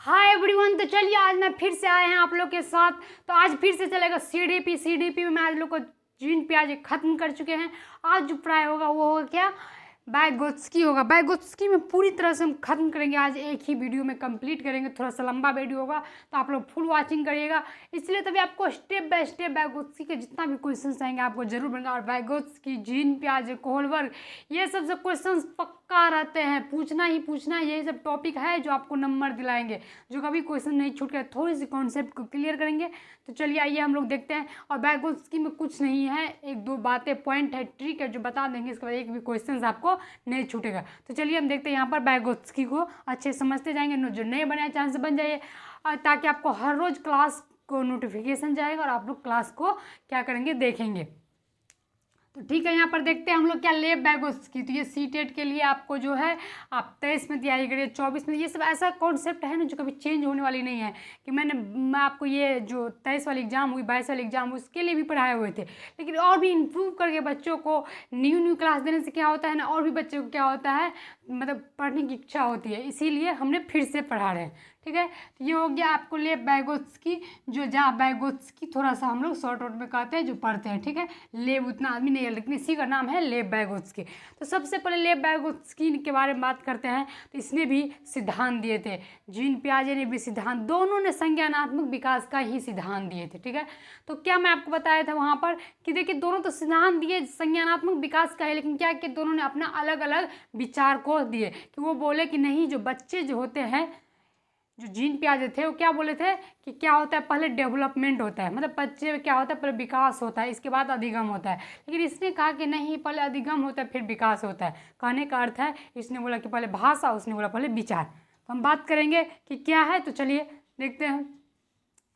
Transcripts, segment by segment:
Hi everyone. तो चलिए आज मैं फिर से आए हैं आप लोग के साथ। तो आज फिर से चलेगा सीडीपी में मैं आज लोग को जीन प्याज खत्म कर चुके हैं। आज जो पढ़ाई होगा वो होगा क्या, वाइगोत्स्की होगा। वाइगोत्स्की में पूरी तरह से हम खत्म करेंगे, आज एक ही वीडियो में कंप्लीट करेंगे। थोड़ा सा लंबा वीडियो होगा तो आप लोग फुल वॉचिंग करिएगा, इसलिए तभी आपको स्टेप बाय स्टेप वाइगोत्स्की के जितना भी क्वेश्चन आएंगे आपको जरूर बनेगा। और वाइगोत्स्की, जीन प्याज, कोहलबर्ग, ये सब क्वेश्चन पक्का रहते हैं, पूछना ही पूछना। यही सब टॉपिक है जो आपको नंबर दिलाएंगे, जो कभी क्वेश्चन नहीं छूट गया। थोड़ी सी कॉन्सेप्ट को क्लियर करेंगे। तो चलिए आइए हम लोग देखते हैं। और वाइगोत्स्की में कुछ नहीं है, एक दो बातें पॉइंट है, ट्रिक है जो बता देंगे, इसके बाद एक भी क्वेश्चन आपको नहीं छूटेगा। तो चलिए हम देखते हैं। यहाँ पर वाइगोत्स्की को अच्छे समझते जाएंगे। जो नए बनाए चांस बन जाइए, ताकि आपको हर रोज क्लास को नोटिफिकेशन जाएगा और आप लोग क्लास को क्या करेंगे, देखेंगे। तो ठीक है, यहाँ पर देखते हैं हम लोग क्या लेब वाइगोत्स्की। तो ये सीटेट के लिए आपको जो है आप 23 में तैयारी करिए, 24 में। ये सब ऐसा कॉन्सेप्ट है ना जो कभी चेंज होने वाली नहीं है। कि मैं आपको ये जो 23 वाली एग्जाम हुई, 22 वाली एग्जाम हुई, उसके लिए भी पढ़ाए हुए थे। लेकिन और भी इम्प्रूव करके बच्चों को न्यू क्लास देने से क्या होता है ना, और भी बच्चों को क्या होता है, मतलब पढ़ने की इच्छा होती है, इसीलिए हमने फिर से पढ़ा रहे हैं। ठीक है, तो ये हो गया आपको लेब वाइगोत्स्की, जो जहाँ वाइगोत्स्की थोड़ा सा हम लोग शॉर्ट आउट में कहते हैं, जो पढ़ते हैं। ठीक है, लेब उतना आदमी नहीं है, लेकिन इसी का नाम है लेब वाइगोत्स्की। तो सबसे पहले लेब वाइगोत्स्की के बारे में बात करते हैं। तो इसने भी सिद्धांत दिए थे, जीन पियाजे ने भी सिद्धांत, दोनों ने संज्ञानात्मक विकास का ही सिद्धांत दिए थे। ठीक है, तो क्या मैं आपको बताया था वहाँ पर कि देखिए दोनों तो सिद्धांत दिए संज्ञानात्मक विकास का है, लेकिन क्या कि दोनों ने अपना अलग अलग विचार को दिए। कि वो बोले कि नहीं, जो बच्चे जो होते हैं, जो जीन पियाजे थे, वो क्या बोले थे कि क्या होता है, पहले डेवलपमेंट होता है, मतलब बच्चे में क्या होता है, पहले विकास होता है, इसके बाद अधिगम होता है। लेकिन इसने कहा कि नहीं, पहले अधिगम होता है फिर विकास होता है। कहने का अर्थ है, इसने बोला कि पहले भाषा, उसने बोला पहले विचार। तो हम बात करेंगे कि क्या है, तो चलिए देखते हैं।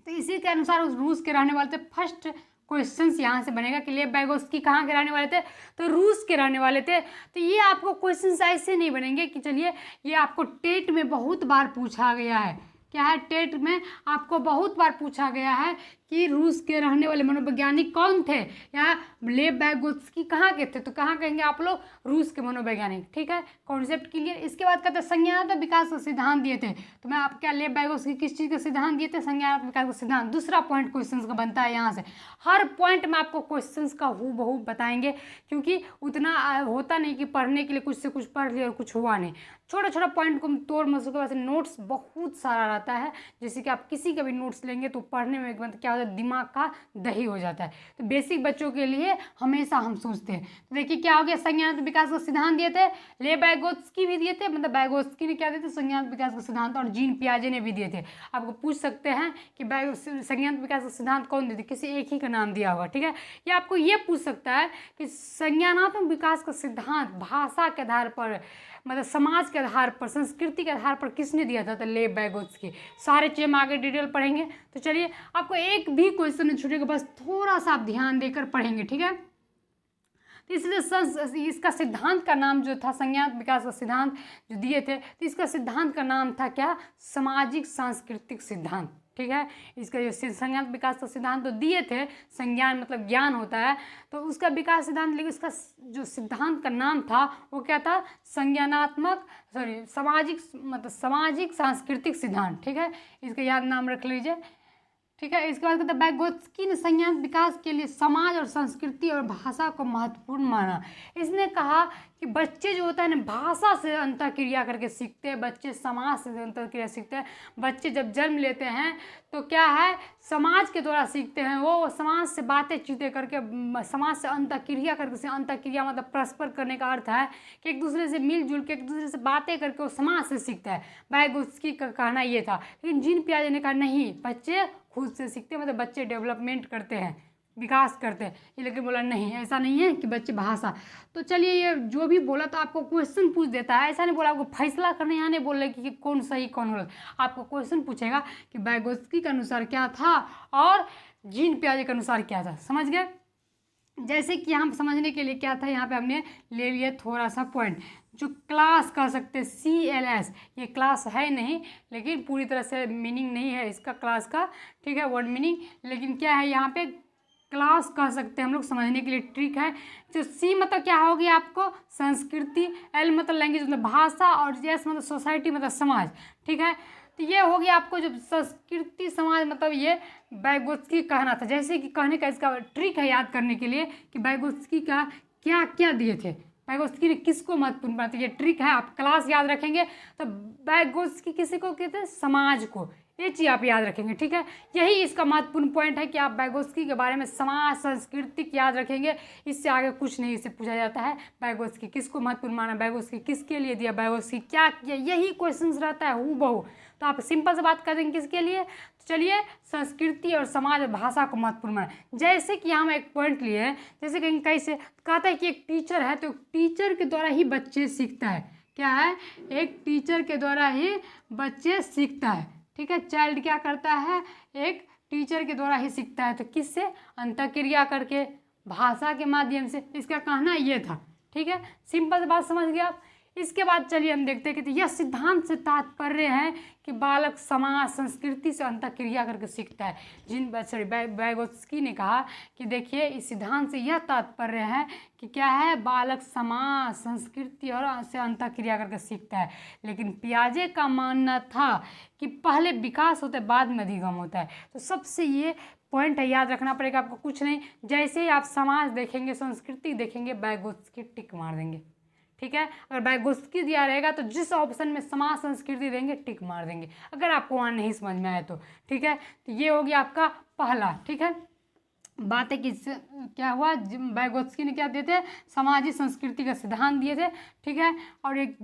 तो इसी के अनुसार उस रूस के रहने वाले थे। फर्स्ट क्वेश्चंस यहाँ से बनेगा कि लेब वाइगोत्स्की कहाँ के रहने वाले थे, तो रूस के रहने वाले थे। तो ये आपको क्वेश्चंस ऐसे नहीं बनेंगे कि चलिए, ये आपको टेट में बहुत बार पूछा गया है। क्या है, टेट में आपको बहुत बार पूछा गया है कि रूस के रहने वाले मनोवैज्ञानिक कौन थे, या लेब वाइगोत्स्की कहाँ के थे। तो कहाँ कहेंगे आप लोग, रूस के मनोवैज्ञानिक। ठीक है, कॉन्सेप्ट क्लियर। इसके बाद कहते हैं संज्ञानात्मक विकास का सिद्धांत दिए थे। तो मैं आप क्या, लेब वाइगोत्स्की किस चीज़ का सिद्धांत दिए थे, संज्ञानात्मक विकास का सिद्धांत। दूसरा पॉइंट क्वेश्चन का बनता है यहाँ से, हर पॉइंट में आपको क्वेश्चन का हूबहू बताएंगे, क्योंकि उतना होता नहीं कि पढ़ने के लिए कुछ से कुछ पढ़ लिया और कुछ हुआ नहीं। छोटा छोटा पॉइंट को तोड़ मसोड़ के, वैसे नोट्स बहुत सारा रहता है। जैसे कि आप किसी का भी नोट्स लेंगे तो पढ़ने में मतलब क्या होता है, दिमाग का दही हो जाता है। तो बेसिक बच्चों के लिए हमेशा हम सोचते हैं। तो देखिए क्या हो गया, संज्ञानात्मक विकास का सिद्धांत दिए थे, लेब वाइगोत्स्की भी दिए थे, मतलब वाइगोत्स्की ने क्या दिए थे, संज्ञानात्मक विकास का सिद्धांत, और जीन पियाजे ने भी दिए थे। आपको पूछ सकते हैं कि संज्ञानात्मक विकास का सिद्धांत कौन दिए थे, किसी एक ही का नाम दिया होगा। ठीक है, या आपको ये पूछ सकता है कि संज्ञानात्मक विकास का सिद्धांत भाषा के आधार पर, मतलब समाज के आधार पर, संस्कृति के आधार पर किसने दिया था, तो लेब वाइगोत्स्की। सारे चीज़ हम आगे डिटेल पढ़ेंगे। तो चलिए, आपको एक भी क्वेश्चन नहीं छूटेगा, बस थोड़ा सा आप ध्यान देकर पढ़ेंगे। ठीक है, तो इसलिए इसका सिद्धांत का नाम जो था, संज्ञानात्मक विकास का सिद्धांत जो दिए थे, तो इसका सिद्धांत का नाम था क्या, सामाजिक सांस्कृतिक सिद्धांत। ठीक है, इसका जो संज्ञानात्मक विकास का सिद्धांत तो दिए थे, संज्ञान मतलब ज्ञान होता है, तो उसका विकास सिद्धांत, लेकिन इसका जो सिद्धांत का नाम था वो क्या था, सामाजिक सांस्कृतिक सिद्धांत। ठीक है, इसका याद नाम रख लीजिए। ठीक है, इसके बाद कहते हैं वाइगोत्स्की ने संज्ञानात्मक विकास के लिए समाज और संस्कृति और भाषा को महत्वपूर्ण माना। इसने कहा कि बच्चे जो होता है ना, भाषा से अंतःक्रिया करके सीखते हैं, बच्चे समाज से अंतःक्रिया सीखते हैं। बच्चे जब जन्म लेते हैं तो क्या है, समाज के द्वारा सीखते हैं, वो समाज से बातें चीतें करके, समाज से अंतःक्रिया करके, अंतःक्रिया मतलब परस्पर करने का अर्थ है कि एक दूसरे से मिलजुल के, एक दूसरे से बातें करके वो समाज से सीखता है। वाइगोत्स्की का कहना ये था। लेकिन जीन पियाजे ने कहा नहीं, बच्चे खुद से सीखते हैं, मतलब बच्चे डेवलपमेंट करते हैं, विकास करते हैं। ये लेकिन बोला नहीं, ऐसा नहीं है कि बच्चे भाषा। तो चलिए, ये जो भी बोला तो आपको क्वेश्चन पूछ देता है, ऐसा नहीं बोला आपको फैसला करने, यहाँ नहीं बोल रहे कि कौन सही कौन गलत। आपको क्वेश्चन पूछेगा कि वाइगोत्स्की के अनुसार क्या था और जीन पियाजे के अनुसार क्या था। समझ गए। जैसे कि हम समझने के लिए क्या था, यहाँ पे हमने ले लिया थोड़ा सा पॉइंट, जो क्लास कह सकते हैं, CLS। ये क्लास है नहीं, लेकिन पूरी तरह से मीनिंग नहीं है इसका क्लास का। ठीक है, वर्ड मीनिंग, लेकिन क्या है यहाँ पे क्लास कह सकते हैं हम लोग, समझने के लिए ट्रिक है। जो सी मतलब क्या होगी आपको, संस्कृति, एल मतलब लैंग्वेज मतलब भाषा, और एस मतलब सोसाइटी मतलब समाज, ठीक है। तो ये हो गया आपको जो संस्कृति समाज मतलब ये वाइगोत्स्की कहना था। जैसे कि कहने का इसका ट्रिक है याद करने के लिए कि वाइगोत्स्की का क्या क्या दिए थे, वाइगोत्स्की ने किसको महत्वपूर्ण बनाते, ये ट्रिक है। आप क्लास याद रखेंगे तो वाइगोत्स्की किसी को कहते हैं, समाज को, ये चीज़ आप याद रखेंगे, ठीक है। यही इसका महत्वपूर्ण पॉइंट है कि आप वाइगोत्स्की के बारे में समाज सांस्कृतिक याद रखेंगे, इससे आगे कुछ नहीं इससे पूछा जाता है। वाइगोत्स्की किसको महत्वपूर्ण माना, वाइगोत्स्की किसके लिए दिया, वाइगोत्स्की क्या किया, यही क्वेश्चन रहता है हूबहू। तो आप सिंपल से बात कर देंगे किसके लिए, तो चलिए संस्कृति और समाज और भाषा को महत्वपूर्ण माना। जैसे कि हम एक पॉइंट लिए हैं, जैसे कि कैसे कहता है कि एक टीचर है तो टीचर के द्वारा ही बच्चे सीखता है। क्या है, एक टीचर के द्वारा ही बच्चे सीखता है, ठीक है। चाइल्ड क्या करता है, एक टीचर के द्वारा ही सीखता है। तो किससे, अंतःक्रिया करके, भाषा के माध्यम से, इसका कहना ये था, ठीक है। सिंपल सी बात समझ गए आप। इसके बाद चलिए हम देखते हैं कि यह सिद्धांत से तात्पर्य है कि बालक समाज संस्कृति से अंतःक्रिया करके सीखता है। वाइगोत्स्की ने कहा कि देखिए इस सिद्धांत से यह तात्पर्य है कि क्या है, बालक समाज संस्कृति और से अंतःक्रिया करके सीखता है। लेकिन पियाजे का मानना था कि पहले विकास होता है बाद में अधिगम होता है। तो सबसे ये पॉइंट है, याद रखना पड़ेगा आपको, कुछ नहीं। जैसे ही आप समाज देखेंगे संस्कृति देखेंगे वाइगोत्स्की टिक मार देंगे, ठीक है। अगर वाइगोत्स्की दिया रहेगा तो जिस ऑप्शन में समाज संस्कृति देंगे टिक मार देंगे, अगर आपको वहाँ नहीं समझ में आए तो, ठीक है। तो ये हो गया आपका पहला, ठीक है। बात है कि क्या हुआ, वाइगोत्स्की ने क्या दिए थे, समाजी संस्कृति का सिद्धांत दिए थे, ठीक है। और एक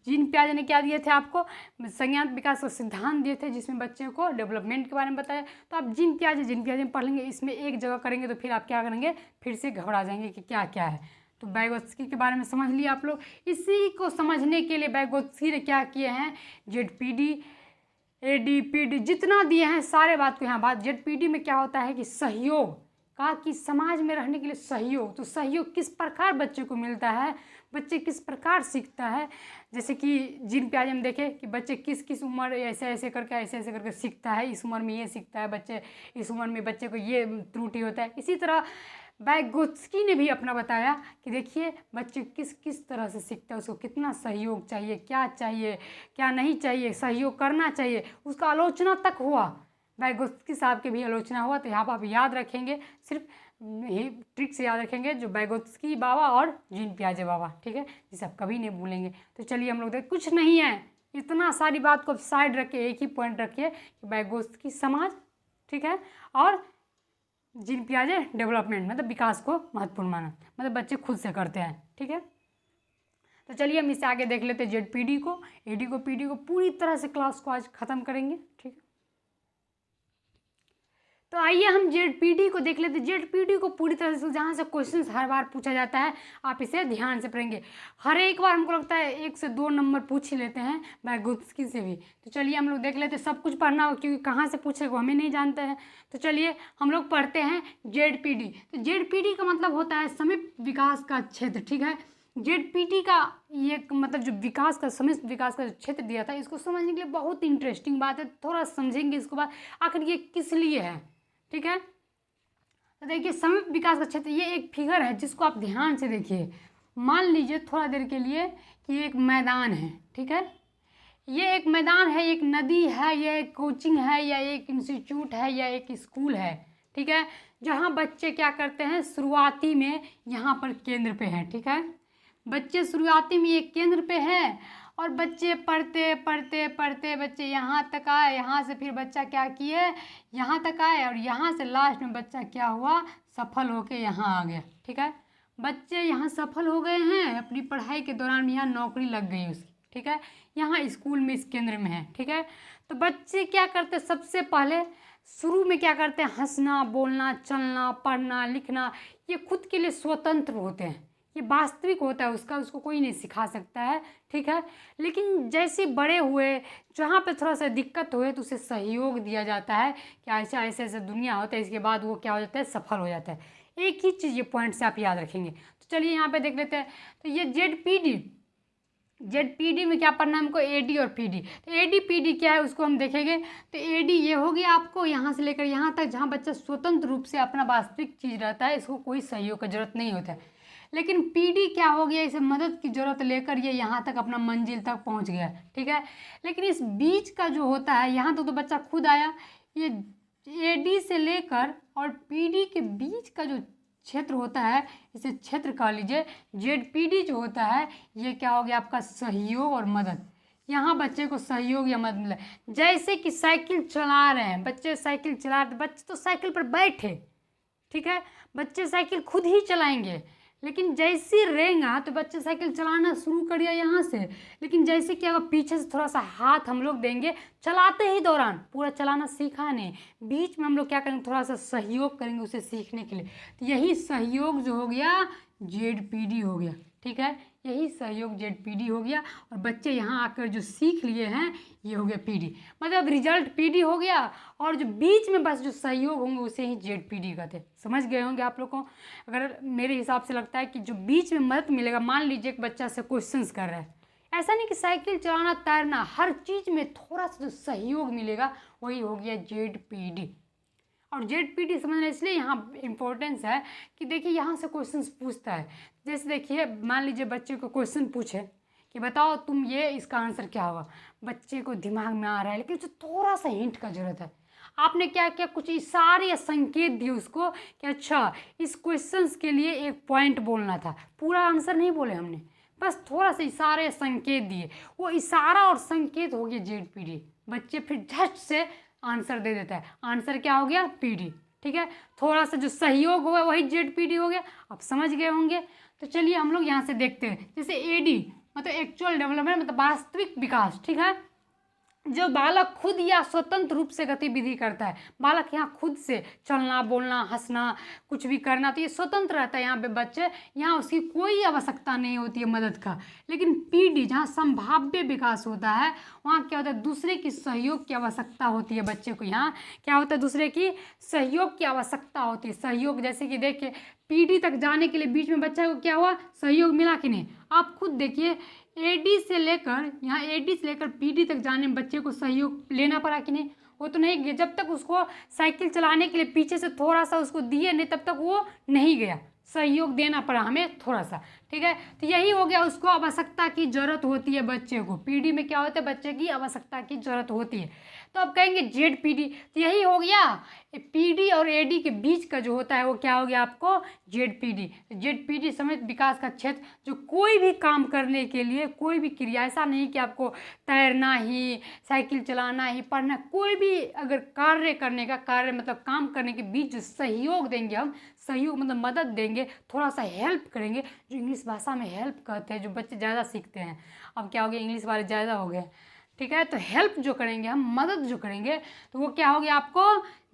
जीन पियाजे ने क्या दिए थे आपको, संज्ञान विकास का सिद्धांत दिए थे, जिसमें बच्चे को डेवलपमेंट के बारे में बताया। तो आप जीन पियाजे में पढ़ लेंगे, इसमें एक जगह करेंगे तो फिर आप क्या करेंगे, फिर से घबरा जाएंगे कि क्या क्या है। तो वाइगोत्स्की के बारे में समझ लिए आप लोग। इसी को समझने के लिए वाइगोत्स्की ने क्या किए हैं, ZPD ADPD जितना दिए हैं सारे बात को यहाँ बात। ZPD में क्या होता है कि सहयोग, कहा कि समाज में रहने के लिए सहयोग, तो सहयोग किस प्रकार बच्चे को मिलता है, बच्चे किस प्रकार सीखता है। जैसे कि जीन पियाजे में देखें कि बच्चे किस किस उम्र ऐसे ऐसे करके सीखता है, इस उम्र में ये सीखता है बच्चे, इस उम्र में बच्चे को ये त्रुटि होता है। इसी तरह वाइगोत्स्की ने भी अपना बताया कि देखिए बच्चे किस किस तरह से सीखता है, उसको कितना सहयोग चाहिए, क्या नहीं चाहिए, सहयोग करना चाहिए, उसका आलोचना तक हुआ। वाइगोत्स्की साहब की भी आलोचना हुआ। तो यहाँ पर आप याद रखेंगे, सिर्फ ही ट्रिक से याद रखेंगे, जो वाइगोत्स्की बाबा और जीन पियाजे बाबा, ठीक है, जिसे आप कभी नहीं भूलेंगे। तो चलिए हम लोग देख, कुछ नहीं है, इतना सारी बात को साइड रखिए, एक ही पॉइंट रखिए कि वाइगोत्स्की समाज, ठीक है, और जीन पियाजे डेवलपमेंट मतलब विकास को महत्वपूर्ण माना, मतलब बच्चे खुद से करते हैं, ठीक है। तो चलिए हम इससे आगे देख लेते हैं ZPD को, AD को, PD को, पूरी तरह से क्लास को आज खत्म करेंगे, ठीक है। तो आइए हम ZPD को देख लेते हैं। ZPD को पूरी तरह से, जहाँ से क्वेश्चन हर बार पूछा जाता है, आप इसे ध्यान से पढ़ेंगे। हर एक बार हमको लगता है 1 से 2 नंबर पूछ ही लेते हैं वाइगोत्स्की से भी। तो चलिए हम लोग देख लेते हैं, सब कुछ पढ़ना हो क्योंकि कहाँ से पूछेगा हमें नहीं जानते हैं। तो चलिए हम लोग पढ़ते हैं ZPD। तो ZPD का मतलब होता है समीप विकास का क्षेत्र, ठीक है। ZPD का ये मतलब जो विकास का, समिष्ट विकास का जो क्षेत्र दिया था, इसको समझने के लिए बहुत इंटरेस्टिंग बात है, थोड़ा समझेंगे इसके बाद आखिर ये किस लिए है, ठीक है। तो देखिए समीप विकास का क्षेत्र, ये एक फिगर है जिसको आप ध्यान से देखिए। मान लीजिए थोड़ा देर के लिए कि एक मैदान है, ठीक है, ये एक मैदान है, एक नदी है, या एक कोचिंग है, या एक इंस्टीट्यूट है, या एक स्कूल है, ठीक है, जहाँ बच्चे क्या करते हैं, शुरुआती में यहाँ पर केंद्र पे हैं, ठीक है। बच्चे शुरुआती में एक केंद्र पे है और बच्चे पढ़ते पढ़ते पढ़ते बच्चे यहाँ तक आए, यहाँ से फिर बच्चा क्या किए, यहाँ तक आए, और यहाँ से लास्ट में बच्चा क्या हुआ, सफल होके यहाँ आ गया, ठीक है। बच्चे यहाँ सफल हो गए हैं, अपनी पढ़ाई के दौरान यहाँ नौकरी लग गई उसकी, ठीक है, यहाँ स्कूल में इस केंद्र में है, ठीक है। तो बच्चे क्या करते, सबसे पहले शुरू में क्या करते हैं, हंसना, बोलना, चलना, पढ़ना, लिखना, ये खुद के लिए स्वतंत्र होते हैं, ये वास्तविक होता है उसका, उसको कोई नहीं सिखा सकता है, ठीक है। लेकिन जैसे बड़े हुए, जहाँ पे थोड़ा सा दिक्कत हुए तो उसे सहयोग दिया जाता है कि ऐसा ऐसे ऐसे दुनिया होता है, इसके बाद वो क्या हो जाता है, सफल हो जाता है। एक ही चीज़ ये पॉइंट से आप याद रखेंगे। तो चलिए यहाँ पे देख लेते हैं। तो ये ZPD ZPD में क्या पढ़ना है हमको, AD और PD। तो AD PD क्या है उसको हम देखेंगे। तो AD ये हो गया आपको यहाँ से लेकर यहाँ तक जहाँ बच्चा स्वतंत्र रूप से अपना वास्तविक चीज़ रहता है, इसको कोई सहयोग की जरूरत नहीं होता है। लेकिन PD क्या हो गया, इसे मदद की ज़रूरत लेकर ये यहाँ तक अपना मंजिल तक पहुँच गया, ठीक है। लेकिन इस बीच का जो होता है, यहाँ तक तो बच्चा खुद आया, ये AD से लेकर और PD के बीच का जो क्षेत्र होता है, इसे क्षेत्र कह लीजिए। ZPD जो होता है ये क्या हो गया आपका, सहयोग और मदद। यहाँ बच्चे को सहयोग या मदद मिला। जैसे कि साइकिल चला रहे हैं बच्चे, साइकिल चला रहे, बच्चे तो साइकिल पर बैठे, ठीक है, बच्चे साइकिल खुद ही चलाएंगे। लेकिन जैसे रहेगा तो बच्चे साइकिल चलाना शुरू कर दिया यहाँ से, लेकिन जैसे क्या होगा, पीछे से थोड़ा सा हाथ हम लोग देंगे, चलाते ही दौरान पूरा चलाना सीखा नहीं, बीच में हम लोग क्या करेंगे, थोड़ा सा सहयोग करेंगे उसे सीखने के लिए। तो यही सहयोग जो हो गया ZPD हो गया, ठीक है, यही सहयोग ZPD हो गया। और बच्चे यहाँ आकर जो सीख लिए हैं ये हो गया PD, मतलब रिजल्ट PD हो गया, और जो बीच में बस जो सहयोग होंगे उसे ही ZPD कहते। समझ गए होंगे आप लोग को। अगर मेरे हिसाब से लगता है कि जो बीच में मदद मिलेगा, मान लीजिए एक बच्चा से क्वेश्चंस कर रहा है, ऐसा नहीं कि साइकिल चलाना, तैरना, हर चीज़ में थोड़ा सा जो सहयोग मिलेगा वही हो गया ZPD। और ZPD समझना इसलिए यहाँ इम्पोर्टेंस है कि देखिए यहाँ से क्वेश्चंस पूछता है। जैसे देखिए मान लीजिए बच्चे को क्वेश्चन पूछे कि बताओ तुम ये, इसका आंसर क्या होगा, बच्चे को दिमाग में आ रहा है लेकिन उसे थोड़ा सा हिंट का जरूरत है। आपने क्या किया, कुछ इशारे या संकेत दिए उसको कि अच्छा इस क्वेश्चंस के लिए एक पॉइंट बोलना था, पूरा आंसर नहीं बोले हमने, बस थोड़ा सा इशारे या संकेत दिए, वो इशारा और संकेत हो गया ZPD। बच्चे फिर झट से आंसर दे देता है, आंसर क्या हो गया PD, ठीक है। थोड़ा सा जो सहयोग हुआ वही ZPD हो गया। आप समझ गए होंगे। तो चलिए हम लोग यहाँ से देखते हैं। जैसे AD मतलब एक्चुअल डेवलपमेंट, मतलब वास्तविक विकास, ठीक है, जो बालक खुद या स्वतंत्र रूप से गतिविधि करता है। बालक यहाँ खुद से चलना, बोलना, हंसना, कुछ भी करना, तो ये स्वतंत्र रहता है यहाँ पे बच्चे, यहाँ उसकी कोई आवश्यकता नहीं होती है मदद का। लेकिन PD जहाँ संभाव्य विकास होता है, वहाँ क्या होता है, दूसरे की सहयोग की आवश्यकता होती है बच्चे को। यहाँ क्या होता है, दूसरे की सहयोग की आवश्यकता होती है। सहयोग जैसे कि देखिए PD तक जाने के लिए बीच में बच्चा को क्या हुआ, सहयोग मिला कि नहीं। आप खुद देखिए AD से लेकर यहाँ AD से लेकर PD तक जाने में बच्चे को सहयोग लेना पड़ा कि नहीं, वो तो नहीं गया। जब तक उसको साइकिल चलाने के लिए पीछे से थोड़ा सा उसको दिए नहीं, तब तक वो नहीं गया, सहयोग देना पड़ा हमें थोड़ा सा, ठीक है। तो यही हो गया, उसको आवश्यकता की ज़रूरत होती है बच्चे को। PD में क्या होता है, बच्चे की आवश्यकता की ज़रूरत होती है। तो अब कहेंगे ZPD, तो यही हो गया PD और AD के बीच का जो होता है वो क्या हो गया आपको, ZPD। ZPD समय विकास का क्षेत्र, जो कोई भी काम करने के लिए, कोई भी क्रिया, ऐसा नहीं कि आपको तैरना ही, साइकिल चलाना ही, पढ़ना, कोई भी अगर कार्य करने का, कार्य मतलब काम करने के बीच जो सहयोग देंगे हम, सहयोग मतलब मदद देंगे, थोड़ा सा हेल्प करेंगे, जो इंग्लिश भाषा में हेल्प कहते हैं, जो बच्चे ज़्यादा सीखते हैं। अब क्या हो गया, इंग्लिश वाले ज़्यादा हो गए, ठीक है। तो हेल्प जो करेंगे हम, मदद जो करेंगे, तो वो क्या हो गया आपको,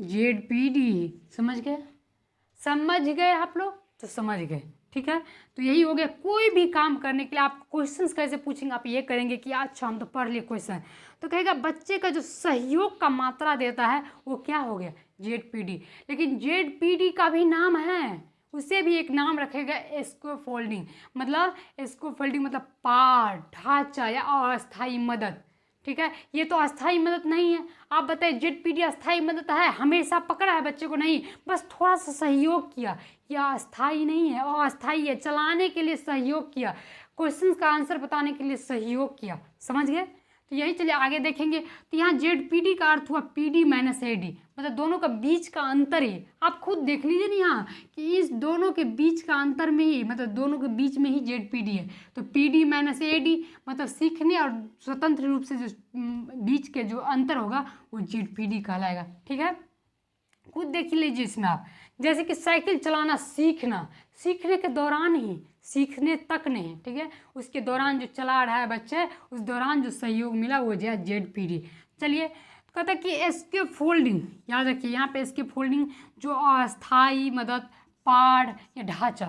ZPD। समझ गए, समझ गए आप लोग, तो समझ गए, ठीक है। तो यही हो गया, कोई भी काम करने के लिए आप क्वेश्चंस कैसे पूछेंगे, आप ये करेंगे कि अच्छा हम तो पढ़ लिए क्वेश्चन, तो कहेगा बच्चे का जो सहयोग का मात्रा देता है वो क्या हो गया, ZPD। लेकिन ZPD का भी नाम है, उसे भी एक नाम रखेगा, स्कैफोल्डिंग। मतलब स्कैफोल्डिंग मतलब पार, ढांचा या अस्थायी मदद, ठीक है। ये तो अस्थायी मदद नहीं है। आप बताइए ZPD अस्थायी मदद है, हमेशा पकड़ा है बच्चे को, नहीं, बस थोड़ा सा सहयोग किया, यह अस्थायी नहीं है, और अस्थायी है, चलाने के लिए सहयोग किया, क्वेश्चन का आंसर बताने के लिए सहयोग किया। समझ गए। तो यही चलिए आगे देखेंगे। तो यहाँ ZPD का अर्थ हुआ PD माइनस AD, मतलब दोनों का बीच का अंतर ही, आप खुद देख लीजिए ना यहाँ कि इस दोनों के बीच का अंतर में ही, मतलब दोनों के बीच में ही ZPD है। तो PD माइनस AD मतलब सीखने और स्वतंत्र रूप से जो बीच के जो अंतर होगा वो ZPD कहलाएगा, ठीक है। खुद देख लीजिए इसमें आप, जैसे कि साइकिल चलाना सीखना, सीखने के दौरान ही, सीखने तक नहीं, ठीक है, उसके दौरान जो चला रहा है बच्चे, उस दौरान जो सहयोग मिला वो जो है ZPD। चलिए कहता है कि स्कैफोल्डिंग, याद रखिए यहाँ पे स्कैफोल्डिंग जो अस्थायी मदद, पाड़ या ढांचा,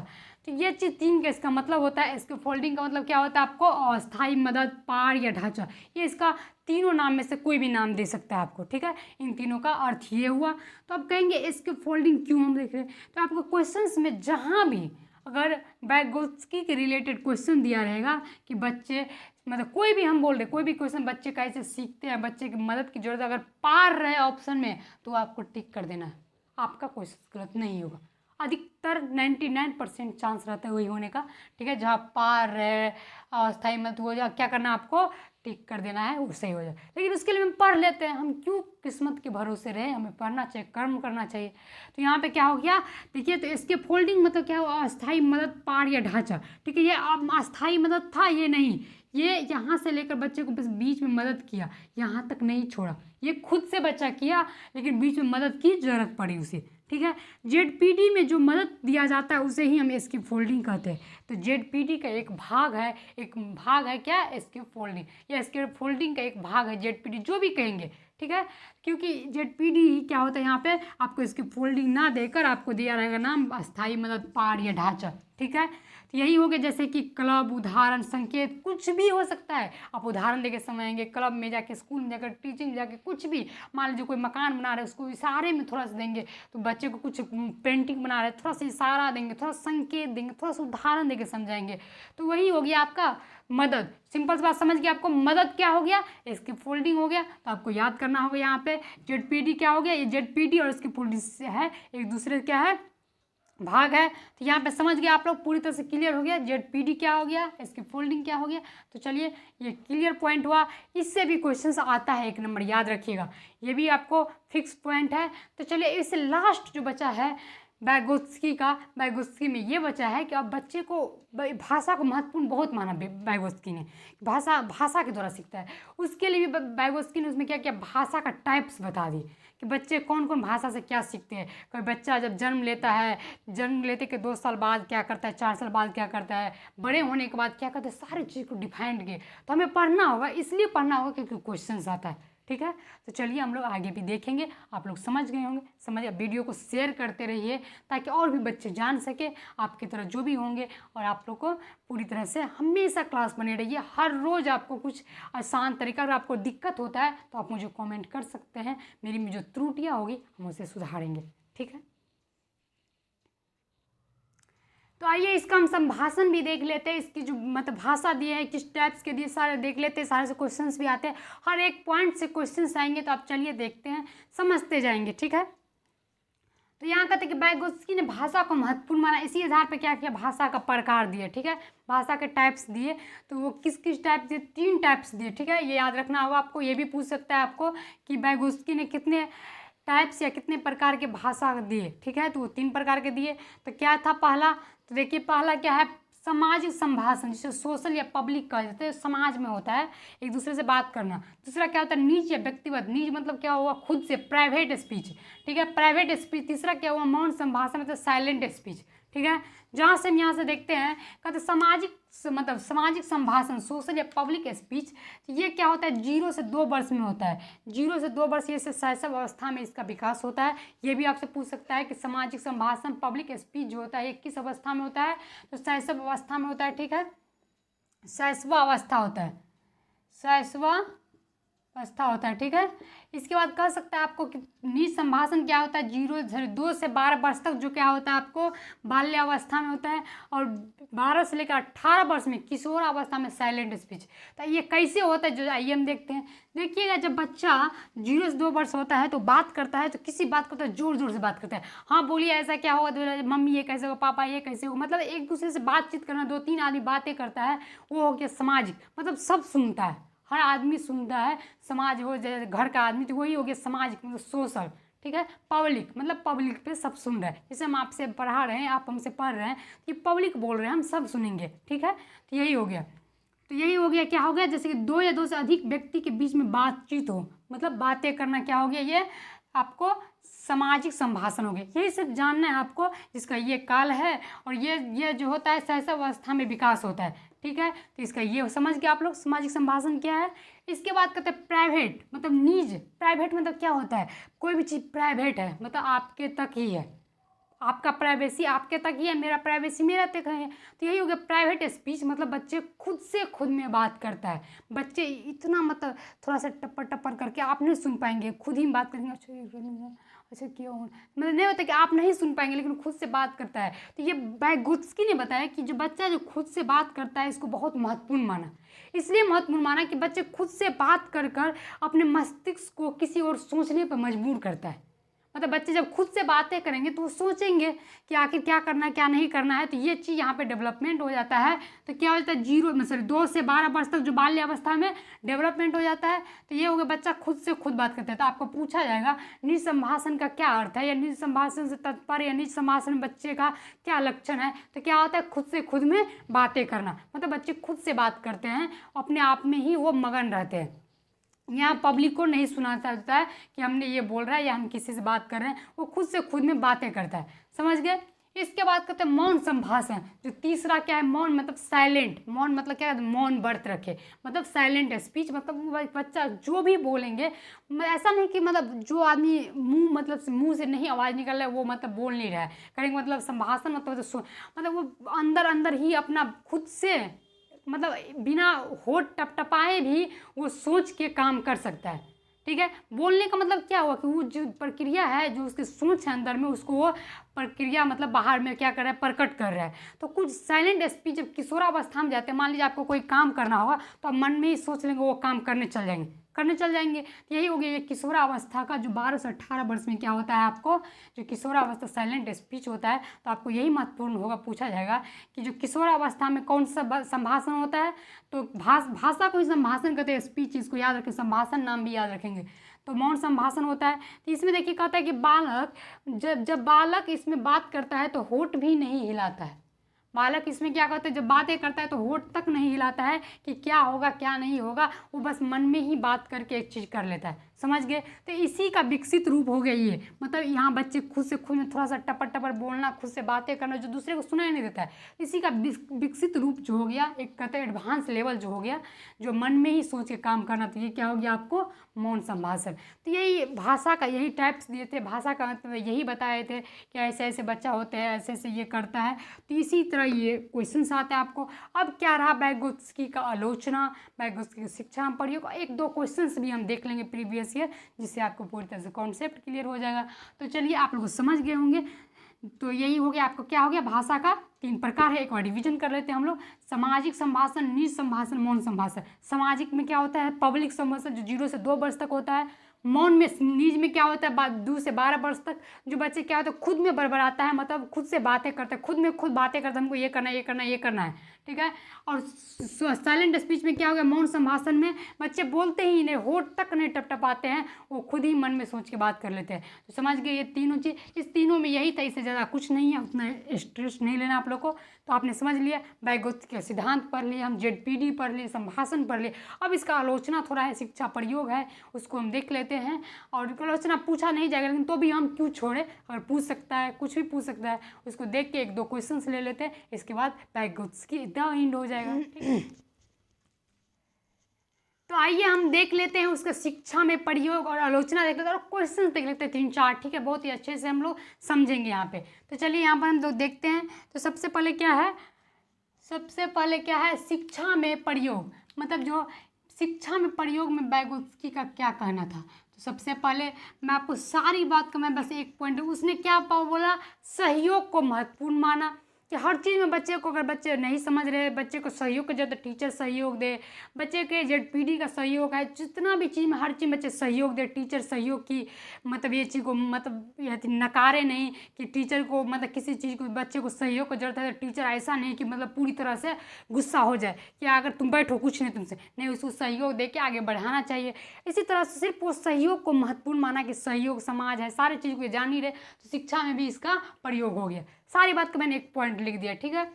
तो ये चीज़ तीन का इसका मतलब होता है। स्कैफोल्डिंग का मतलब क्या होता है आपको, अस्थायी मदद, पाड़ या ढांचा, ये इसका तीनों नाम में से कोई भी नाम दे सकता है आपको, ठीक है। इन तीनों का अर्थ ये हुआ। तो अब कहेंगे स्कैफोल्डिंग क्यों हम देख रहे हैं, तो आपको क्वेश्चंस में जहाँ भी अगर बैगोत्स्की के रिलेटेड क्वेश्चन दिया रहेगा कि बच्चे मतलब कोई भी हम बोल रहे, कोई भी क्वेश्चन बच्चे कैसे सीखते हैं, बच्चे की मदद की जरूरत अगर पार रहे ऑप्शन में तो आपको टिक कर देना है, आपका क्वेश्चन गलत नहीं होगा। अधिकतर 99% चांस रहता है वही होने का, ठीक है। जहाँ पार रहे अस्थायी मत हो जा, क्या करना है आपको, टिक कर देना है, वो सही हो जाए। लेकिन उसके लिए हम पढ़ लेते हैं, हम क्यों किस्मत के भरोसे रहे, हमें पढ़ना चाहिए, कर्म करना चाहिए। तो यहाँ पे क्या हो गया, देखिए, तो इसके फोल्डिंग मतलब क्या हुआ, अस्थायी मदद, पार या ढांचा, ठीक है। ये अब अस्थायी मदद था, ये नहीं, ये यहाँ से लेकर बच्चे को बस बीच में मदद किया, यहाँ तक नहीं छोड़ा, ये खुद से बच्चा किया, लेकिन बीच में मदद की जरूरत पड़ी उसे, ठीक है। जेडपीडी में जो मदद दिया जाता है उसे ही हम एस्केप फोल्डिंग कहते हैं। तो जेडपीडी का एक भाग है क्या, एस्केप फोल्डिंग, या एस्केप फोल्डिंग का एक भाग है जेडपीडी, जो भी कहेंगे, ठीक है। क्योंकि जेडपीडी क्या होता है, यहाँ पे आपको इसकी फोल्डिंग ना देकर आपको दिया रहेगा नाम अस्थायी मदद, पार या ढांचा, ठीक है। तो यही हो गया, जैसे कि क्लब, उदाहरण, संकेत, कुछ भी हो सकता है। आप उदाहरण देके समझाएंगे, क्लब में जाके, स्कूल में जाकर, टीचिंग में जाके, कुछ भी, मान लीजिए कोई मकान बना रहे हैं उसको इशारे में थोड़ा सा देंगे, तो बच्चे को कुछ पेंटिंग बना रहे हैं थोड़ा सा इशारा देंगे, थोड़ा संकेत देंगे, थोड़ा सा उदाहरण देके समझाएंगे, तो वही हो गया आपका मदद। सिंपल सी बात समझ गया आपको, मदद क्या हो गया, इसकी फोल्डिंग हो गया। तो आपको याद करना होगा यहाँ पे जेडपीडी क्या हो गया, ये जेडपीडी और इसकी फोल्डिंग है एक दूसरे क्या है, भाग है। तो यहाँ पे समझ गया आप लोग, पूरी तरह से क्लियर हो गया, जेडपीडी क्या हो गया, इसकी फोल्डिंग क्या हो गया। तो चलिए, ये क्लियर पॉइंट हुआ। इससे भी क्वेश्चंस आता है 1 नंबर, याद रखिएगा, ये भी आपको फिक्स पॉइंट है। तो चलिए, इससे लास्ट जो बचा है बैगोत्स्की में ये बचा है कि अब बच्चे को भाषा को महत्वपूर्ण बहुत माना बैगोत्स्की ने, भाषा के द्वारा सीखता है। उसके लिए भी बैगोत्स्की ने उसमें क्या किया, भाषा का टाइप्स बता दी कि बच्चे कौन कौन भाषा से क्या सीखते हैं। कोई बच्चा जब जन्म लेता है, जन्म लेते के 2 साल बाद क्या करता है, 4 साल बाद क्या करता है, बड़े होने के बाद क्या करते हैं, सारी चीज़ को डिफाइंड किए। तो हमें पढ़ना होगा, इसलिए पढ़ना होगा क्योंकि क्वेश्चन आता है, ठीक है। तो चलिए, हम लोग आगे भी देखेंगे, आप लोग समझ गए होंगे। वीडियो को शेयर करते रहिए ताकि और भी बच्चे जान सके, आपकी तरह जो भी होंगे। और आप लोग को पूरी तरह से हमेशा क्लास बने रहिए, हर रोज़ आपको कुछ आसान तरीका, अगर आपको दिक्कत होता है तो आप मुझे कमेंट कर सकते हैं, मेरी जो त्रुटियाँ होगी हम उसे सुधारेंगे, ठीक है। तो आइए, इसका हम संभाषण भी देख लेते हैं, इसकी जो मतलब भाषा दी है, किस टाइप्स के दिए, सारे देख लेते हैं। सारे से क्वेश्चंस भी आते हैं, हर एक पॉइंट से क्वेश्चंस आएंगे, तो आप चलिए देखते हैं, समझते जाएंगे, ठीक है। तो यहाँ कहते हैं कि बैगोत्स्की ने भाषा को महत्वपूर्ण माना, इसी आधार पर क्या किया, भाषा का प्रकार दिए, ठीक है, भाषा के टाइप्स दिए। तो वो किस किस टाइप दिए, 3 टाइप्स दिए, ठीक है। ये याद रखना होगा आपको। ये भी पूछ सकता है आपको कि बैगोत्स्की ने कितने टाइप्स या कितने प्रकार के भाषा दिए, ठीक है। तो वो 3 प्रकार के दिए। तो क्या था पहला, तो देखिए पहला क्या है, सामाजिक संभाषण, जिसे सोशल या पब्लिक कहा जाता है, समाज में होता है, एक दूसरे से बात करना। दूसरा क्या होता है, निज या व्यक्तिगत, निज मतलब क्या हुआ, खुद से, प्राइवेट स्पीच, ठीक है, प्राइवेट स्पीच। तीसरा क्या हुआ, मौन संभाषण, मतलब साइलेंट स्पीच, ठीक है। जहाँ से हम यहाँ से देखते हैं, कहते सामाजिक मतलब सामाजिक संभाषण, सोशल या पब्लिक स्पीच, ये क्या होता है, 0 से 2 वर्ष में होता है। 0 से 2 वर्ष ये शैशव अवस्था में इसका विकास होता है। ये भी आपसे पूछ सकता है कि सामाजिक संभाषण, पब्लिक स्पीच जो होता है ये किस अवस्था में होता है, तो शैशव अवस्था में होता है, ठीक है, शैशवा अवस्था होता है, शैशवा अवस्था होता है, ठीक है। इसके बाद कह सकता है आपको कि निज संभाषण क्या होता है, 2 से 12 वर्ष तक जो क्या होता है आपको बाल्यावस्था में होता है, और 12 से लेकर 18 वर्ष में किशोर अवस्था में साइलेंट स्पीच। तो ये कैसे होता है, जो आइए हम देखते हैं। देखिएगा, जब बच्चा 0 से 2 वर्ष होता है तो बात करता है, तो किसी बात करता है, जोर जोर से बात करता है, हाँ बोलिए ऐसा क्या होगा, तो मम्मी ये कैसे होगा, पापा ये कैसे होगा, मतलब एक दूसरे से बातचीत करना, 2-3 आदमी बातें करता है, वो हो गया सामाजिक, मतलब सब सुनता है, हर आदमी सुनता है। समाज हो जैसे घर का आदमी, तो वही हो गया सामाजिक, मतलब सोशल, ठीक है। पब्लिक मतलब पब्लिक पे सब सुन रहे हैं, जैसे हम आपसे पढ़ा रहे हैं, आप हमसे पढ़ रहे हैं, तो ये पब्लिक बोल रहे हैं, हम सब सुनेंगे, ठीक है। तो यही हो गया। तो यही हो गया, क्या हो गया, जैसे कि 2 या 2 से अधिक व्यक्ति के बीच में बातचीत हो, मतलब बातें करना, क्या हो गया, ये आपको सामाजिक संभाषण हो गया। यही सिर्फ जानना है आपको, जिसका ये काल है, और ये जो होता है शैशव अवस्था में विकास होता है, ठीक है। तो इसका ये समझ के आप लोग सामाजिक संभाषण क्या है। इसके बाद कहते हैं प्राइवेट, मतलब निज। प्राइवेट मतलब क्या होता है, कोई भी चीज़ प्राइवेट है, मतलब आपके तक ही है, आपका प्राइवेसी आपके तक ही है, मेरा प्राइवेसी मेरा तक है। तो यही हो गया प्राइवेट स्पीच, मतलब बच्चे खुद से खुद में बात करता है। बच्चे इतना मतलब थोड़ा सा टप्पर टप्पर करके आप नहीं सुन पाएंगे, खुद ही बात करेंगे, अच्छा क्यों, मतलब नहीं होता कि आप नहीं सुन पाएंगे, लेकिन खुद से बात करता है। तो ये बैगोत्स्की ने बताया कि जो बच्चा जो खुद से बात करता है, इसको बहुत महत्वपूर्ण माना। इसलिए महत्वपूर्ण माना कि बच्चे खुद से बात कर कर अपने मस्तिष्क को किसी और सोचने पर मजबूर करता है। मतलब बच्चे जब खुद से बातें करेंगे तो वो सोचेंगे कि आखिर क्या करना है क्या नहीं करना है, तो ये चीज़ यहाँ पे डेवलपमेंट हो जाता है। तो क्या हो जाता है, 2 से 12 वर्ष तक जो बाल्य अवस्था में डेवलपमेंट हो जाता है। तो ये हो गया बच्चा खुद से खुद बात करता है। तो आपको पूछा जाएगा निज संभाषण का क्या अर्थ है, या निज संभाषण से तात्पर्य, या निज संभाषण बच्चे का क्या लक्षण है। तो क्या होता है, खुद से खुद में बातें करना, मतलब बच्चे खुद से बात करते हैं, अपने आप में ही वो मगन रहते हैं। यहाँ पब्लिक को नहीं सुना चाहता है कि हमने ये बोल रहा है या हम किसी से बात कर रहे हैं, वो खुद से खुद में बातें करता है। समझ गए। इसके बाद कहते हैं मौन संभाषण। जो तीसरा क्या है, मौन मतलब साइलेंट। मौन मतलब क्या है, मौन व्रत रखे, मतलब साइलेंट स्पीच, मतलब बच्चा जो भी बोलेंगे, ऐसा नहीं कि मतलब जो आदमी मुंह से नहीं आवाज़ निकल रहा है वो मतलब बोल नहीं रहा है, करेंगे मतलब संभाषण मतलब वो अंदर अंदर ही अपना खुद से मतलब बिना होठ टपटपाए भी वो सोच के काम कर सकता है। ठीक है, बोलने का मतलब क्या हुआ कि वो जो प्रक्रिया है, जो उसकी सोच है अंदर में, उसको वो प्रक्रिया मतलब बाहर में क्या कर रहा है, प्रकट कर रहा है। तो कुछ साइलेंट स्पीच जब किशोरावस्था में जाते हैं, मान लीजिए आपको कोई काम करना होगा तो आप मन में ही सोच लेंगे वो काम करने चल जाएंगे। तो यही हो गया ये किशोरावस्था का, जो 12 से 18 वर्ष में क्या होता है, आपको जो किशोरावस्था साइलेंट स्पीच होता है। तो आपको यही महत्वपूर्ण होगा, पूछा जाएगा कि जो किशोरावस्था में कौन सा संभाषण होता है। तो भाषा को ही संभाषण कहते हैं, स्पीच इसको याद रखें, संभाषण नाम भी याद रखेंगे। तो मौन संभाषण होता है। तो इसमें देखिए कहता है कि बालक जब बालक इसमें बात करता है तो होठ भी नहीं हिलाता है। बालक इसमें क्या करता है, जब बातें करता है तो होठ तक नहीं हिलाता है कि क्या होगा क्या नहीं होगा, वो बस मन में ही बात करके एक चीज़ कर लेता है। समझ गए। तो इसी का विकसित रूप हो गया ये, मतलब यहाँ बच्चे खुद से खुद में थोड़ा सा टपर टपर बोलना, खुद से बातें करना, जो दूसरे को सुनाई नहीं देता है। इसी का विकसित रूप जो हो गया, एक कहते हैं एडवांस लेवल जो हो गया, जो मन में ही सोच के काम करना। तो ये क्या हो गया आपको, मौन संभाषण। तो यही भाषा का यही टाइप्स दिए थे, भाषा का मतलब यही बताए थे कि ऐसे ऐसे बच्चा होते हैं, ऐसे ऐसे ये करता है। तो इसी तरह ये क्वेश्चन आते हैं आपको। अब क्या रहा, बैगोत्स्की का आलोचना, बैगोत्स्की की शिक्षा में प्रयोग, 1-2 क्वेश्चन भी हम देख लेंगे प्रीवियस ईयर, जिससे आपको पूरी तरह से कॉन्सेप्ट क्लियर हो जाएगा। तो चलिए आप लोग समझ गए होंगे। तो यही हो गया आपको, क्या हो गया, भाषा का 3 प्रकार है। एक बार रिविजन कर लेते हैं हम लोग। सामाजिक संभाषण, निज संभाषण, मौन संभाषण। सामाजिक में क्या होता है, पब्लिक संभाषण जो 0 से 2 वर्ष तक होता है। मौन में, निज में क्या होता है, 2 से 12 वर्ष तक जो बच्चे क्या होता है, खुद में बड़बड़ाता है, मतलब खुद से बातें करते हैं, खुद में खुद बातें करते हैं, हमको ये करना है, ये करना है, ये करना है। ठीक है। और साइलेंट स्पीच में क्या हो गया, मौन संभाषण में बच्चे बोलते ही नहीं, होठ तक नहीं टपटपाते हैं, वो खुद ही मन में सोच के बात कर लेते हैं। तो समझ गए ये तीनों चीज़, इस तीनों में यही था, इससे ज़्यादा कुछ नहीं है, उतना स्ट्रेस नहीं लेना आप लोग को। तो आपने समझ लिया, बैगोत्स्की का सिद्धांत पढ़ लिए, हम ZPD पढ़ लिए, संभाषण पढ़ लिए। अब इसका आलोचना थोड़ा है, शिक्षा प्रयोग है, उसको हम देख लेते हैं। और आलोचना पूछा नहीं जाएगा, लेकिन तो भी हम क्यों छोड़े, अगर पूछ सकता है, कुछ भी पूछ सकता है, उसको देख के 1-2 क्वेश्चंस ले लेते हैं। इसके बाद बैगोत्स्की एंड हो जाएगा। ठीक है। तो आइए हम देख लेते हैं उसका शिक्षा में प्रयोग और आलोचना देख लेते हैं, और क्वेश्चन देख लेते हैं 3-4। ठीक है, बहुत ही अच्छे से हम लोग समझेंगे यहाँ पे। तो चलिए यहाँ पर हम लोग देखते हैं। तो सबसे पहले क्या है, शिक्षा में प्रयोग, मतलब जो शिक्षा में प्रयोग में बैगोत्स्की का क्या कहना था। तो सबसे पहले मैं आपको सारी बात का मैं बस एक पॉइंट, उसने क्या बोला, सहयोग को महत्वपूर्ण माना, कि हर चीज़ में बच्चे को, अगर बच्चे नहीं समझ रहे, बच्चे को सहयोग की जरूरत है, टीचर सहयोग दे, बच्चे के ZPD का सहयोग है, जितना भी चीज़ में हर चीज़ में बच्चे सहयोग दे, टीचर सहयोग की मतलब ये चीज़ को मतलब यह नकारे नहीं कि टीचर को मतलब किसी चीज़ को बच्चे को सहयोग की जरूरत है, तो टीचर ऐसा नहीं कि मतलब पूरी तरह से गुस्सा हो जाए कि अगर तुम बैठो कुछ नहीं तुमसे, नहीं, उसको सहयोग दे के आगे बढ़ाना चाहिए। इसी तरह से सिर्फ वो सहयोग को महत्वपूर्ण माना कि सहयोग समाज है, सारी चीज़ को जान ही रहे, तो शिक्षा में भी इसका प्रयोग हो गया। सारी बात को मैंने एक पॉइंट लिख दिया। ठीक है।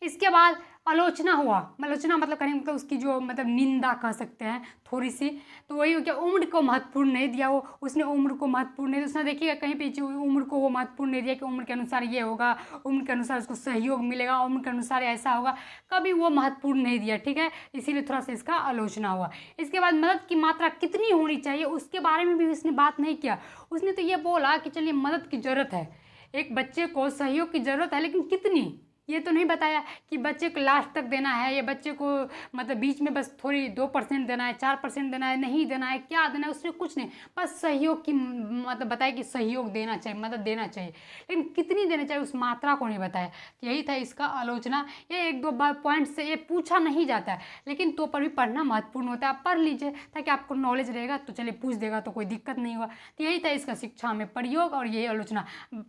इसके बाद आलोचना हुआ, आलोचना मतलब करेंगे मतलब उसकी जो मतलब निंदा कह सकते हैं थोड़ी सी। तो वही हो गया, उम्र को महत्वपूर्ण नहीं दिया, वो उसने उम्र को महत्वपूर्ण नहीं दिया। उसने देखिएगा कहीं पीछे उम्र को वो महत्वपूर्ण नहीं दिया कि उम्र के अनुसार ये होगा, उम्र के अनुसार उसको सहयोग मिलेगा, उम्र के अनुसार ऐसा होगा, कभी वो महत्वपूर्ण नहीं दिया। ठीक है, इसीलिए थोड़ा सा इसका आलोचना हुआ। इसके बाद मदद की मात्रा कितनी होनी चाहिए, उसके बारे में भी उसने बात नहीं किया। उसने तो ये बोला कि चलिए मदद की ज़रूरत है, एक बच्चे को सहयोग की ज़रूरत है, लेकिन कितनी, ये तो नहीं बताया कि बच्चे को लास्ट तक देना है, या बच्चे को मतलब बीच में बस थोड़ी 2% देना है, 4% देना है, नहीं देना है, क्या देना है, उसने कुछ नहीं, बस सहयोग की मतलब बताया कि सहयोग देना चाहिए, मदद देना चाहिए, लेकिन कितनी देना चाहिए उस मात्रा को नहीं बताया। यही था इसका आलोचना। ये 1-2 पॉइंट से ये पूछा नहीं जाता है, लेकिन तो पर भी पढ़ना महत्वपूर्ण होता है। आप पढ़ लीजिए ताकि आपको नॉलेज रहेगा, तो चलिए पूछ देगा तो कोई दिक्कत नहीं होगा। तो यही था इसका शिक्षा में प्रयोग और यही आलोचना।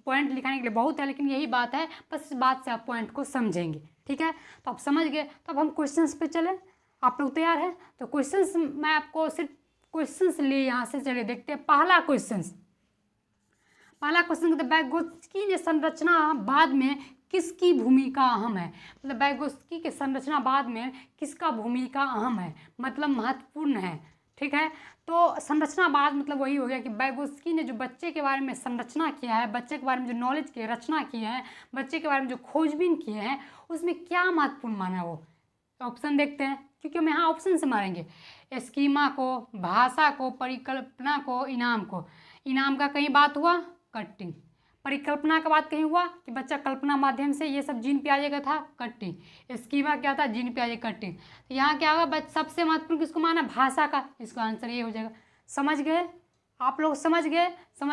पॉइंट लिखाने के लिए बहुत है, लेकिन यही बात है, बस इस बात से आप पॉइंट को समझेंगे। ठीक है, तो आप समझ गए। तो अब हम क्वेश्चंस पे चलें, आप लोग तैयार हैं? तो क्वेश्चंस मैं आपको सिर्फ क्वेश्चंस लिए यहाँ से, चलिए देखते हैं। पहला क्वेश्चन कहते हैं बैगोत्स्की ने संरचनावाद में किसकी भूमिका अहम है। मतलब बैगोत्स्की के संरचनावाद में किसका भूमिका अहम है, मतलब महत्वपूर्ण है। ठीक है, तो संरचनावाद मतलब वही हो गया कि बैगोत्स्की ने जो बच्चे के बारे में संरचना किया है, बच्चे के बारे में जो नॉलेज की रचना की है, बच्चे के बारे में जो खोजबीन किए हैं, उसमें क्या महत्वपूर्ण माना वो। ऑप्शन देखते हैं, क्योंकि हम यहाँ ऑप्शन से मारेंगे। स्कीमा को, भाषा को, परिकल्पना को, इनाम को। इनाम का कहीं बात हुआ, कटिंग। परिकल्पना का बात कहीं हुआ कि बच्चा कल्पना माध्यम से, ये सब जीन पियाजे का था, कटिंग। स्कीमा क्या था, जीन पियाजे, कटिंग। तो यहाँ क्या होगा, सबसे महत्वपूर्ण किसको माना, भाषा का। इसका आंसर ये हो जाएगा। समझ गए आप लोग? समझ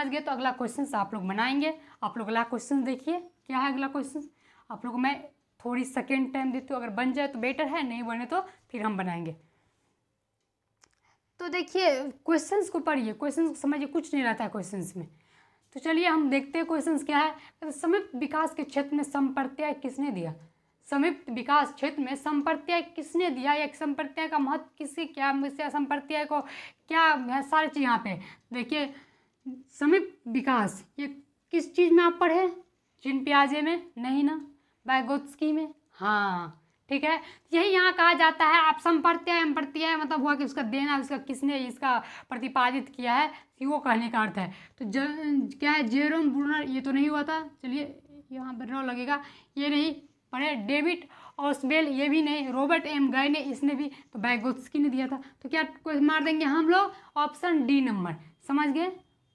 गए तो अगला क्वेश्चन आप लोग बनाएंगे। आप लोग अगला क्वेश्चन देखिए, क्या है अगला क्वेश्चन। आप लोग मैं थोड़ी सेकेंड टाइम देती हूँ, अगर बन जाए तो बेटर है, नहीं बने तो फिर हम बनाएंगे। तो देखिए क्वेश्चंस को पढ़िए, क्वेश्चंस को समझिए, कुछ नहीं रहता है क्वेश्चंस में। तो चलिए हम देखते हैं क्वेश्चंस क्या है। तो समीप विकास के क्षेत्र में संप्रत्यय किसने दिया। समीप विकास क्षेत्र में संप्रत्यय किसने दिया, या संप्रत्यय का महत्व किससे, क्या संप्रत्यय को क्या है, सारी चीज़ यहाँ पे देखिए। समीप विकास ये किस चीज़ में आप पढ़े, जीन पियाजे में नहीं ना, बैगोत्स्की में, हाँ ठीक है। यही यहाँ कहा जाता है। आप संप्रत्यय मतलब हुआ कि उसका देना, उसका किसने इसका प्रतिपादित किया है, वो कहने का अर्थ है। तो क्या है, जेरोम ब्रूनर, ये तो नहीं हुआ था, चलिए यहाँ पर नो लगेगा, ये नहीं पढ़े। डेविड ऑस्वेल, ये भी नहीं। रॉबर्ट एम गाय ने, इसने भी, तो बैगोत्स्की ने दिया था। तो क्या कोई मार देंगे हम लोग, ऑप्शन डी नंबर। समझ गए,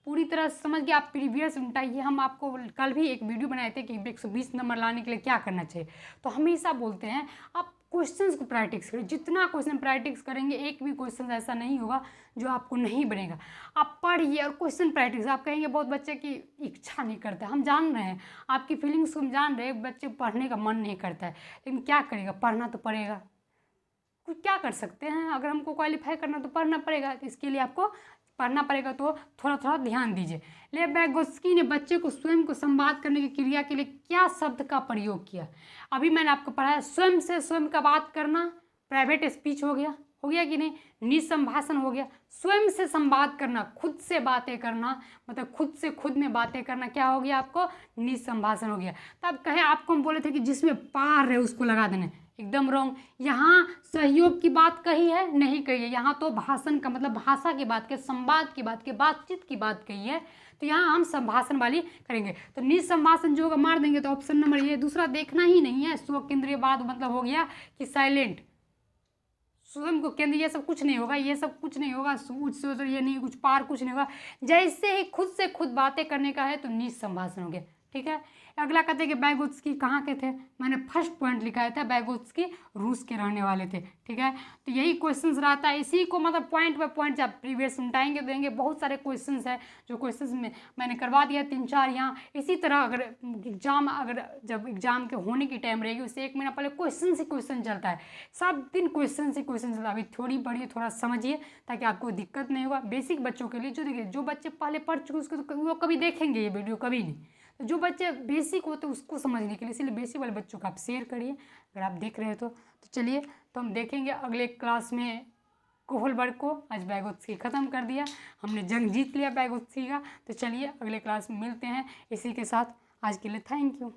पूरी तरह समझ गए। आप प्रीवियस उल्टाइए। हम आपको कल भी एक वीडियो बनाए थे कि 120 नंबर लाने के लिए क्या करना चाहिए। तो हमेशा बोलते हैं आप क्वेश्चंस को प्रैक्टिस करें, जितना क्वेश्चन प्रैक्टिस करेंगे, एक भी क्वेश्चन ऐसा नहीं होगा जो आपको नहीं बनेगा। आप पढ़िए और क्वेश्चन प्रैक्टिस। आप कहेंगे बहुत बच्चे की इच्छा नहीं करता, हम जान रहे हैं आपकी फीलिंग्स को, हम जान रहे हैं बच्चे पढ़ने का मन नहीं करता है, लेकिन क्या करेगा, पढ़ना तो पड़ेगा। कुछ क्या कर सकते हैं, अगर हमको क्वालिफाई करना तो पढ़ना पड़ेगा। तो इसके लिए आपको पढ़ना पड़ेगा, तो थोड़ा थोड़ा ध्यान दीजिए। ले बैगोत्स्की ने बच्चे को स्वयं को संवाद करने की क्रिया के लिए क्या शब्द का प्रयोग किया। अभी मैंने आपको पढ़ाया, स्वयं से स्वयं का बात करना, प्राइवेट स्पीच हो गया कि नहीं, निसंभाषण हो गया। स्वयं से संवाद करना, खुद से बातें करना, मतलब खुद से खुद में बातें करना, क्या हो गया आपको, निसंभाषण हो गया। तब कहे आपको हम बोले थे कि जिसमें पार है उसको लगा देना, एकदम रॉन्ग। यहाँ सहयोग की बात कही है, नहीं कही है। यहाँ तो भाषण का मतलब भाषा की बात की, संवाद की बात की, बातचीत की बात कही है। तो यहाँ हम संभाषण वाली करेंगे। तो निसंभाषण जो होगा मार देंगे। तो ऑप्शन नंबर ये, दूसरा देखना ही नहीं है। स्व केंद्रीयवाद मतलब हो गया कि साइलेंट, स्वयं को केंद्र, ये सब कुछ नहीं होगा, ये सब कुछ नहीं होगा। ये नहीं, कुछ पार कुछ नहीं होगा। जैसे ही खुद से खुद बातें करने का है तो निसंभाषण हो गया। ठीक है, अगला कहते हैं कि बैगोत्स्की कहाँ के थे। मैंने फर्स्ट पॉइंट लिखा था, बैगोत्स्की रूस के रहने वाले थे। ठीक है, तो यही क्वेश्चंस रहता है। इसी को मतलब पॉइंट बाय पॉइंट जब प्रीवियस उठाएंगे देंगे, बहुत सारे क्वेश्चंस है जो क्वेश्चंस में मैंने करवा दिया 3-4 यहाँ। इसी तरह अगर जब एग्जाम के होने की टाइम रहेगी, उससे 1 महीना पहले क्वेश्चन से क्वेश्चन चलता है, सब दिन क्वेश्चन से क्वेश्चन चलता है। अभी थोड़ी पढ़िए, थोड़ा समझिए, ताकि आपको दिक्कत नहीं होगा। बेसिक बच्चों के लिए जो देखिए, जो बच्चे पहले पढ़ चुके उसको वो कभी देखेंगे ये वीडियो, कभी नहीं। तो जो बच्चे बेसिक होते हैं उसको समझने के लिए, इसलिए बेसिक वाले बच्चों को आप शेयर करिए अगर आप देख रहे हो तो। चलिए, तो हम देखेंगे अगले क्लास में कोहलबर्ग को। आज बैगोत्स्की ख़त्म कर दिया हमने, जंग जीत लिया बैगोत्स्की का। तो चलिए अगले क्लास में मिलते हैं। इसी के साथ आज के लिए थैंक यू।